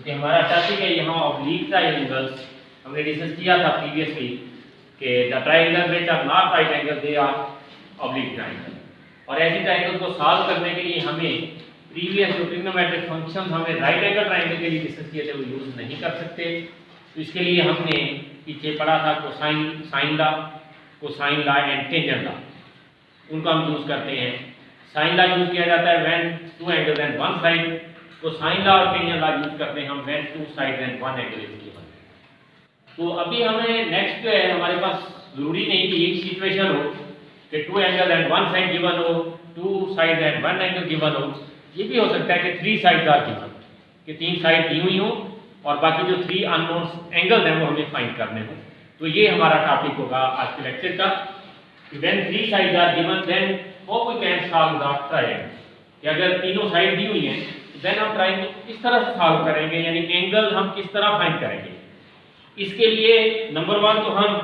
क्योंकि हमारा टॉपिक है यहाँ ऑब्लिक ट्रायंगल्स। हमने डिस्कस किया था प्रीवियसली कि the triangle which are not right angle they are oblique triangle. और ऐसे ट्रायंगल को सॉल्व करने के लिए हमें प्रीवियस जो ट्रिग्नोमेट्रिक फंक्शन हमने राइट एंगल ट्रायंगल के लिए डिस्कस किए थे वो यूज़ नहीं कर सकते। तो इसके लिए हमने पीछे पढ़ा था sine law and tangent law, उनको हम यूज़ करते हैं। साइन लॉ यूज़ किया जाता है when two angles and one side, तो साइन लॉ और टेंजेंट लॉ यूज़ करते हैं हम when two sides and one angle is given. तो अभी हमें नेक्स्ट जो है हमारे पास जरूरी नहीं कि एक सिचुएशन हो कि two angle and one side given हो, two side and one angle given हो। ये भी हो सकता है कि थ्री साइड्स आर गिवन, कि तीन साइड दी हुई हो और बाकी जो थ्री अननोन एंगल्स हैं वो हमें फाइंड करने हो। तो ये हमारा टॉपिक होगा आज के लेक्चर का। When three sides are given then how we can solve the triangle. कि अगर तीनों साइड दी हुई हैं देन हम ट्रायंगल किस तरह सॉल्व करेंगे, यानी एंगल हम किस तरह फाइंड करेंगे। इसके लिए नंबर वन तो हम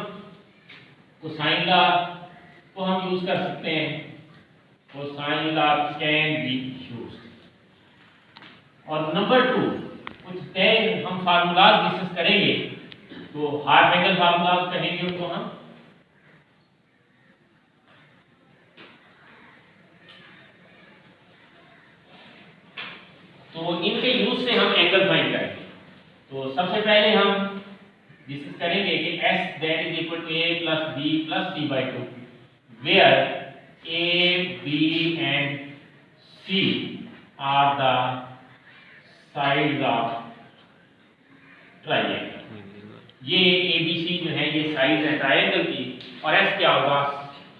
कोसाइन लॉ को हम यूज कर सकते हैं। Cosine law can be used. और नंबर टू कुछ तय हम फार्मूलाज डिस्कस करेंगे, तो हाफ एंगल फार्मूलाज कहेंगे उनको हम। तो इनके यूज से हम एंगल फाइंड करेंगे। तो सबसे पहले हम डिस्कस करेंगे कि s that is equal to a plus b plus c by 2 where a, b and c are the sides of triangle। ये a b c जो है ये साइड है ट्रायंगल की, और s क्या होगा,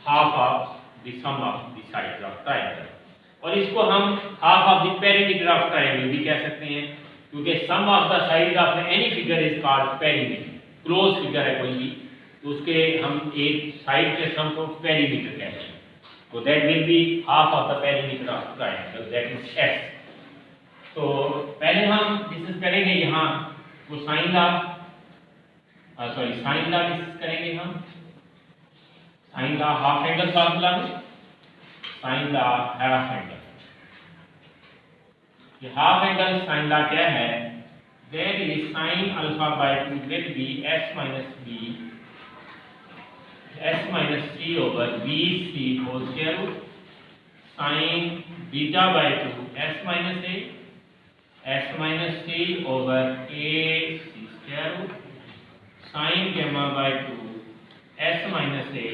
half of the sum of the sides of triangle. और इसको हम half of the perimeter of triangle भी कह सकते हैं, क्योंकि sum of the side of any figure is called perimeter. Close figure है कोई भी तो उसके हम एक साइड के सम को पेरीमीटर कहते हैं। तो that will be half of the perimeter of triangle, that is s। तो पहले हम डिस्कस करेंगे यहाँ cosine law, sine law discuss करेंगे हम। Sine law half angle formula में, साइन लॉ हाफ एंगल। ये हाफ एंगल साइन लॉ क्या है, that is sin alpha by 2 will be s minus c over bc whole square root, sin beta by 2 s minus c over a c square root, sin gamma by 2 s minus a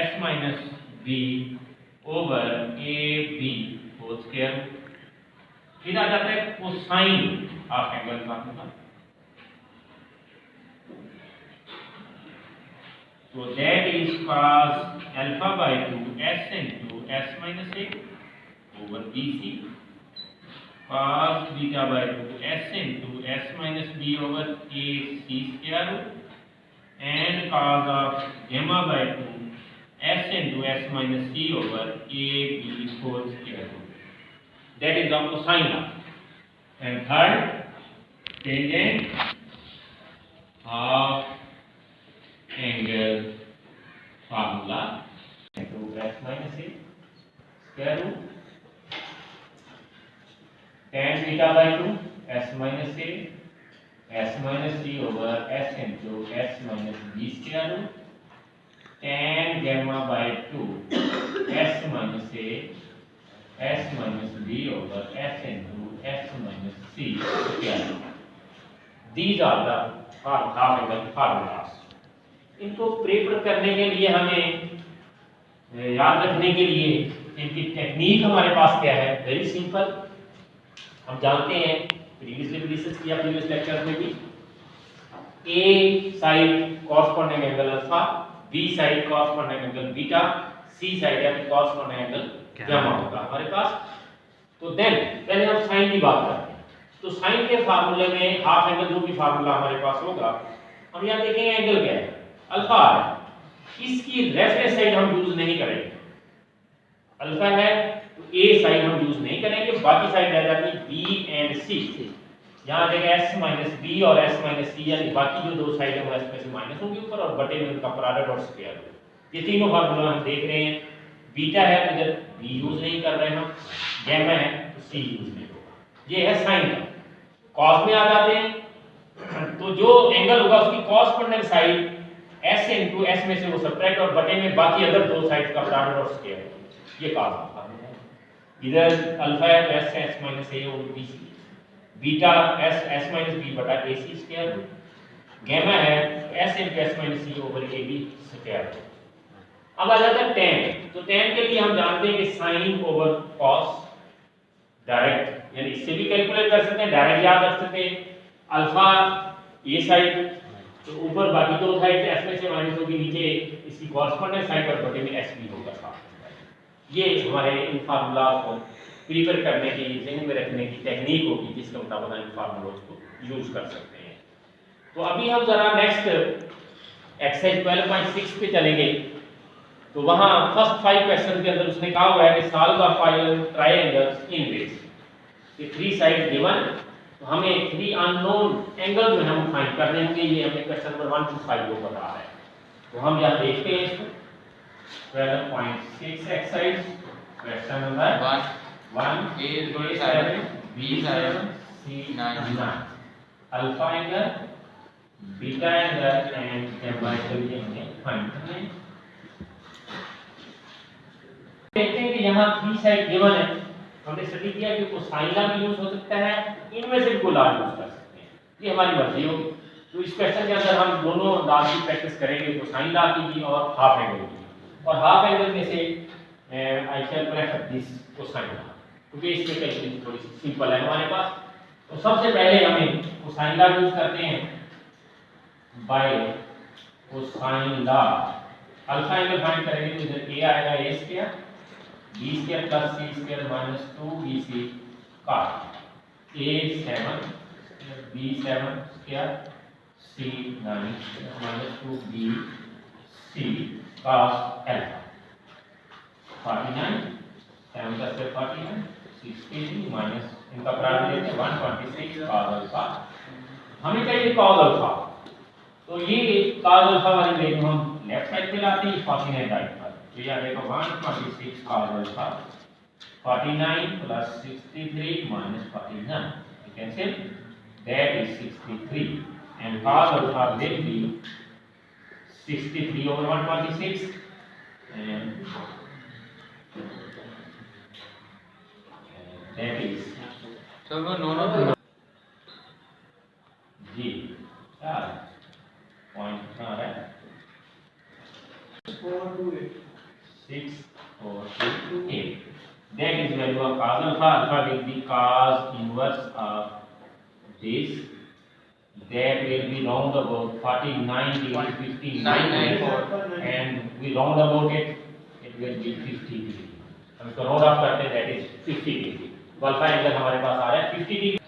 s minus b over a b whole square root। फिर आ जाता है cosine half angle formula. So that is cos alpha by 2 s into s minus a over bc, cos beta by 2 s into s minus b over a c square root, and cos of gamma by 2 s into s minus c over a b whole square root। That is the cosine law। And third, tangent of angle formula into s minus a square root, tan beta by 2 s minus a s minus c over s into s minus b square root, tan gamma by 2 s minus a s minus b over s into s minus c square root। These are the half angle formulas। इनको prefer करने के लिए हमें याद रखने के लिए इनकी टेक्निक हमारे पास क्या है, वेरी सिंपल। हम जानते हैं प्रीवियसली भी डिस्कस किया प्रीवियस लेक्चर में भी, A side corresponding angle alpha, B side corresponding angle beta, C side यानी कॉरस्पॉन्डिंग एंगल गामा होगा हमारे पास। तो देन पहले हम साइन की बात करते हैं। तो साइन के फार्मूले में हाफ एंगल जो भी फार्मूला हमारे पास होगा, हम यहाँ देखेंगे एंगल क्या है, अल्फा है। इसकी रेफरेंस साइड हम यूज नहीं करेंगे। अल्फा है तो ए साइड हम यूज नहीं करेंगे, बाकी साइड रह जाती है बी एंड सी। यहाँ देखें s माइनस बी और s माइनस सी, यानी बाकी जो दो साइड है वो s में से माइनस होगी ऊपर, और बटे में उनका प्रोडक्ट और स्क्वायर रूट। ये तीनों फार्मूला हम देख रहे हैं। बीटा है तो इधर बी यूज नहीं कर रहे हम, गैमा है तो सी यूज नहीं होगा। ये है साइन का। कॉस में आ जाते हैं, तो जो एंगल होगा उसकी corresponding side s into s में से वो सब्ट्रैक्ट और बटे में बाकी अदर दो साइड्स का प्रोडक्ट और स्क्वायर, ये कॉस अल्फा है। इधर अल्फा है तो s माइनस a और b, beta s minus b बटा ac स्क्वायर, गामा है s into s minus c over ab square. अब आ जाता है tan, तो tan के लिए हम जानते हैं कि sin ओवर cos डायरेक्ट, यानी इससे भी कैलकुलेट कर सकते हैं, डायरेक्ट याद रख सकते हैं। अल्फा ये साइड तो ऊपर बाकी दो साइड से s में से माइनस होगी, नीचे इसकी कॉरस्पॉन्डिंग साइड पर बटे में s भी होगा साथ। ये हमारे इन फार्मूला को प्रिपेयर करने की, ज़हन में रखने की टेक्निक होगी जिसके मुताबिक हम इन फार्मूलोज को यूज कर सकते हैं। तो अभी हम जरा नेक्स्ट एक्सरसाइज 12.6 पे चलेंगे। तो वहां फर्स्ट 5 क्वेश्चन के अंदर उसने कहा हुआ है कि सॉल्व द फाइव ट्रायंगल्स इन विच ये 3 साइड गिवन, तो हमें 3 अननोन एंगल जो है हम फाइंड करने होंगे। ये हमें क्वेश्चन नंबर 1 to 5 को बता रहा है। तो हम यहां देखते हैं इसको 12.6 exercise question number 1 a 7 b 7 c 9 alpha angle, beta angle and gamma angle ये हमें फाइंड करना है। देखते हैं कि यहाँ 3 साइड गिवन है, हमने स्टडी किया कि कोसाइन ला भी यूज हो सकता है, इनमें से कोई ला यूज कर सकते हैं, ये हमारी मर्जी होगी। तो इस क्वेश्चन के अंदर हम दोनों ला की प्रैक्टिस करेंगे, कोसाइन ला की भी और हाफ एंगल की। और हाफ एंगल में से आई शैल प्रेफर दिस कोसाइन ला, क्योंकि इसमें कैलकुलेशन थोड़ी सी सिंपल है हमारे पास। तो सबसे पहले हमें कोसाइन ला यूज करते हैं बाय कोसाइन ला। अल्फा एंगल फाइंड करेंगे तो इधर a आएगा a square b square plus c square minus 2bc cos a 7 b 7 square c 9 minus 2bc cos alpha 49 7 plus 49 60 minus इनका प्रोडक्ट लेते हैं 126 cos अल्फा। हमें चाहिए cos अल्फा, तो ये cos अल्फा वाली वैल्यू हम लेफ्ट साइड पे लाते हैं, 49 राइट पर, तो ये आ जाएगा 126 cos alpha 49 plus 63 minus 49, you can say that is 63 and cos alpha will be 63 over 126 and that is so no जी क्या पॉइंट कहाँ है 6 4 2 8, that is value of cos alpha. Alpha will be cos inverse of this, that will be round about 49 degree 59 and we round about it will be 50 degree, हम इसको round off करते हैं, that is 50 degree। तो alpha angle हमारे पास आ रहा है 50 degree,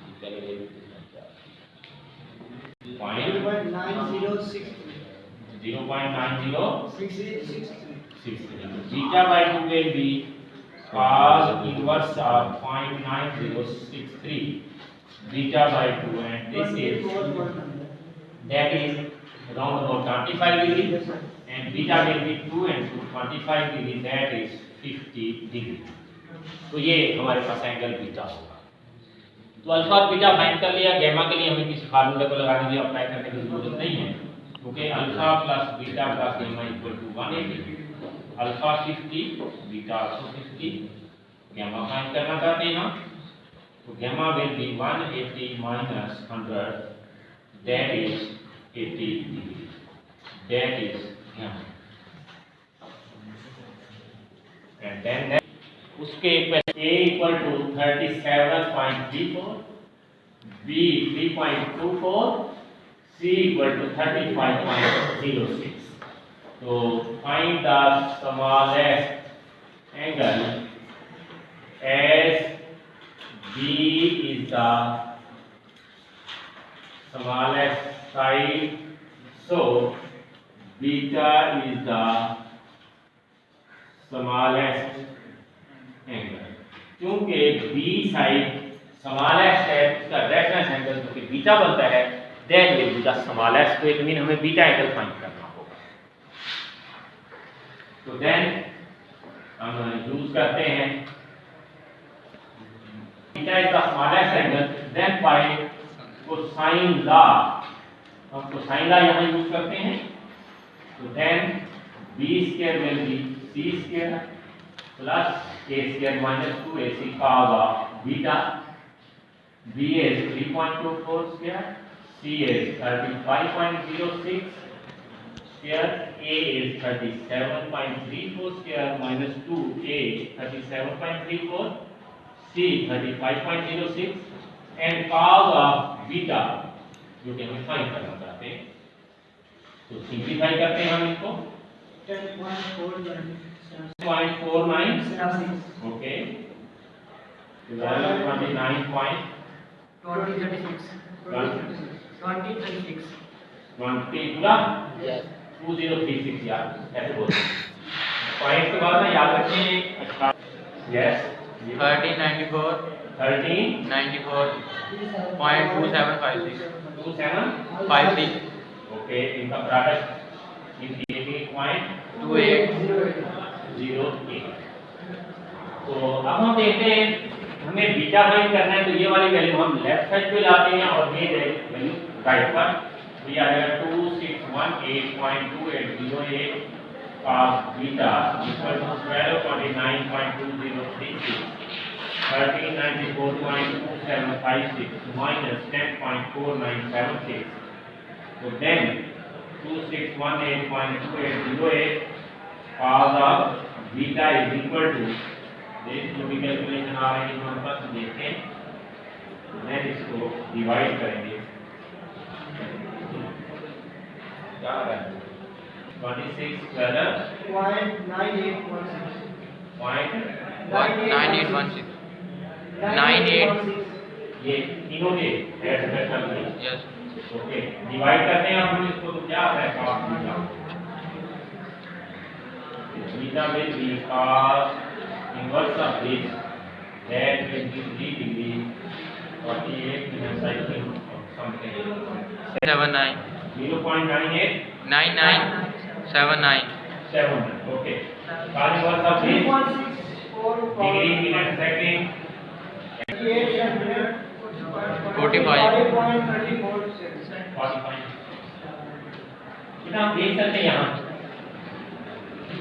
0.9063, beta by 2 will be cos inverse of 0.9063 beta by 2 and this is that is around about 25 degree and beta will be 2 and 2 25 degree, that is 50 degree। तो ये हमारे पास angle beta होगा। तो alpha और beta find कर लिया। Gamma के लिए हमें किसी फार्मूले को लगाने की अप्लाई करने की जरूरत नहीं है, क्योंकि alpha plus beta plus gamma equal to 180, alpha 50 beta also 50, gamma find करना चाहते हैं हम, तो gamma will be 180 minus 100, that is 80 degree, that is gamma. And then उसके a equal to 37.34, b 3.24, c equal to 35.06। तो find the smallest angle as b is the smallest side, so beta is the smallest angle. क्योंकि b side smallest है, उसका reference angle जो कि beta बनता है, that will be the smallest, तो it mean हमें बीटा एंगल फाइंड करना होगा। तो देन हम यूज करते हैं beta is the smallest angle, then find cosine law, हम कोसाइन लॉ यहाँ यूज करते हैं। तो then b square will be c square plus a square minus 2ac cos of beta. b is 3.24 square, c is 35.06 square, a is 37.34 square minus 2a 37.34, c 35.06 and cos of beta जो कि हमें find करना चाहते हैं। तो simplify करते हैं हम इसको 10.49 ओके, 29.2036 पूरा 2036 यार ऐसे बोलते हैं। पॉइंट के बाद ना याद रखें। यस 1394.2756 ओके, इनका प्रोडक्ट इज 28.2808। तो अब हम देखते हैं हमें बीटा फाइंड करना है, तो ये वाली वैल्यू हम लेफ्ट साइड पे लाते हैं और ये वैल्यू राइट पर। तो ये आ जाएगा 2618.2808 cos beta equal to 1229.2036 1394.2756 minus 10.4976. So then 2618.2808 cos of beta is equal to this, जो भी कैलकुलेशन आ रही है हमारे पास देखते हैं। मैं इसको डिवाइड करेंगे, क्या आ रहा है 26 .9816 98 ये तीनों के ऐड कर दिए। यस ओके, डिवाइड करते हैं हम इसको, तो क्या आता है cos beta, beta will be cos inverse of this that will B 3 degree 48 minus I think something 79 0.98 9979 okay, cos inverse of this degree minute second 45 कितना आप देख सकते हैं यहाँ